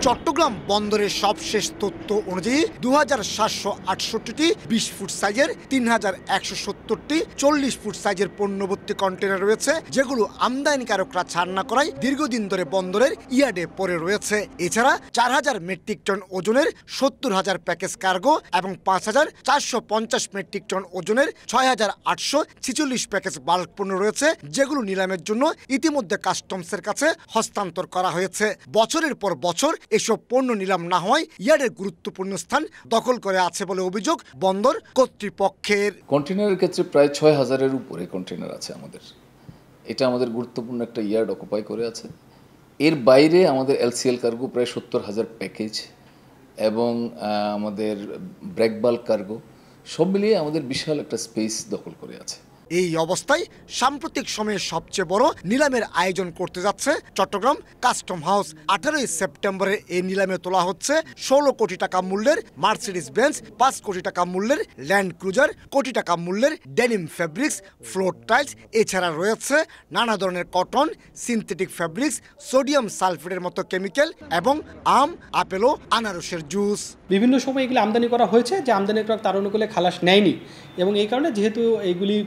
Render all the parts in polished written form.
চট্টগ্রাম বন্দরের সবশেষ তথ্য অনুযায়ী ২৭৬৮টি ২০ ফুট সাইজের ৩১৭০টি ৪০ ফুট সাইজের পণ্যভর্তি কন্টেনার রয়েছে, যেগুলো আমদানিকারকরা ছাড় না করায় দীর্ঘদিন ধরে বন্দরের ইয়ার্ডে পড়ে রয়েছে। এছাড়া ৪,০০০ মেট্রিক টন ওজনের ৭০,০০০ প্যাকেজ কার্গো এবং ৫,৪৫০ মেট্রিক টন ওজনের ৬,৮৪৬ প্যাকেজ বাল্ক পণ্য রয়েছে, যেগুলো নিলামের জন্য ইতিমধ্যে কাস্টমসের কাছে হস্তান্তর করা হয়েছে। বছরের পর বছর এসব পণ্য নিলাম না হওয়ায় ইয়ার্ডের গুরুত্বপূর্ণ স্থান দখল করে আছে বলে অভিযোগ বন্দর কর্তৃপক্ষের। কন্টেনারের ক্ষেত্রে প্রায় ৬,০০০-এর উপরে কন্টেনার আছে আমাদের। এটা আমাদের গুরুত্বপূর্ণ একটা ইয়ার্ড অকুপাই করে আছে। এর বাইরে আমাদের এলসিএল কার্গো প্রায় ৭০,০০০ প্যাকেজ এবং আমাদের ব্রেক বাল্ক কার্গো সব মিলিয়ে আমাদের বিশাল একটা স্পেস দখল করে আছে। এই অবস্থায় সাম্প্রতিক সময়ে সবচেয়ে বড় নিলামের আয়োজন করতে যাচ্ছে চট্টগ্রাম কাস্টম হাউস। ১৮ই সেপ্টেম্বরে এই নিলামে তোলা হচ্ছে ১৬ কোটি টাকা মূল্যের মার্সিডিজ বেঞ্জ, ৫ কোটি টাকা মূল্যের ল্যান্ড ক্রুজার, কোটি টাকা মূল্যের ডেনিম ফ্যাব্রিক্স, ফ্লোর টাইলস, এছাড়া রয়েছে নানা ধরনের কটন, সিনথেটিক ফ্যাব্রিক্স, সোডিয়াম সালফেটের মতো কেমিক্যাল এবং আম, আপেল ও আনারসের জুস। বিভিন্ন সময় এগুলি আমদানি করা হয়েছে, যে আমদানিকরা তার অনুকূলে খালাস নেয়নি, এবং এই কারণে যেহেতু এইগুলি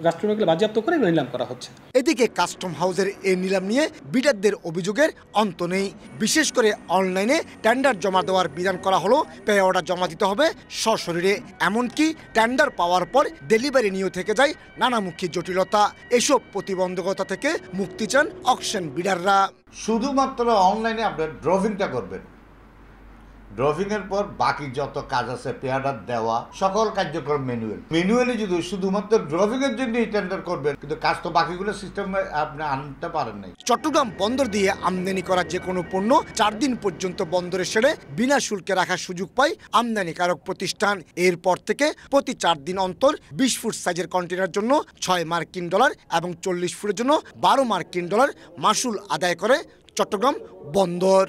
রাষ্ট্রীয়ভাবে বাজেয়াপ্ত করে নিলাম করা হচ্ছে। এদিকে কাস্টম হাউসের এই নিলাম নিয়ে বিডারদের অভিযোগের অন্ত নেই। বিশেষ করে অনলাইনে টেন্ডার জমা দেওয়ার বিধান করা হলো পে অর্ডার জমা দিতে হবে সশরীরে। এমনকি টেন্ডার পাওয়ার পর ডেলিভারি নিয়েও থেকে যায় নানামুখী জটিলতা। এসব প্রতিবন্ধকতা থেকে মুক্তি চান অকশন বিডাররা। শুধুমাত্র অনলাইনে আপনার ড্রভিংটা করবেন, ড্রভিংয়ের পর বাকি যত কাজ আছে পেয়ারার দেওয়া সকল কার্যক্রম ম্যানুয়ালি যদি শুধুমাত্র ড্রভিংয়ের জন্য টেন্ডার করবেন, কিন্তু কাজ তো বাকিগুলো সিস্টেমে আপনি আনতে পারেন নাই। চট্টগ্রাম বন্দর দিয়ে আমদানি করা যে কোনো পণ্য ৪ দিন পর্যন্ত বন্দরে সেরে বিনা শুল্কে রাখার সুযোগ পায় আমদানিকারক প্রতিষ্ঠান। এরপর থেকে প্রতি ৪ দিন অন্তর ২০ ফুট সাইজের কন্টেনার জন্য $৬ মার্কিন এবং ৪০ ফুটের জন্য $১২ মার্কিন মাসুল আদায় করে চট্টগ্রাম বন্দর।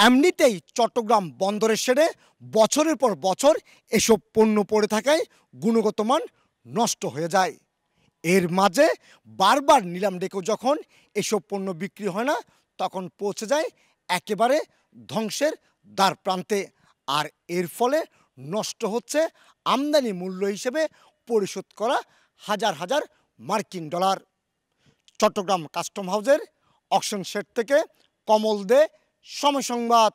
এমনিতেই চট্টগ্রাম বন্দরের শেডে বছরের পর বছর এসব পণ্য পড়ে থাকায় গুণগত মান নষ্ট হয়ে যায়। এর মাঝে বারবার নিলাম ডেকেও যখন এসব পণ্য বিক্রি হয় না, তখন পৌঁছে যায় একেবারে ধ্বংসের দ্বার প্রান্তে। আর এর ফলে নষ্ট হচ্ছে আমদানি মূল্য হিসেবে পরিশোধ করা হাজার হাজার মার্কিন ডলার। চট্টগ্রাম কাস্টম হাউসের অকশন শেড থেকে কমল দে, সময় সংবাদ।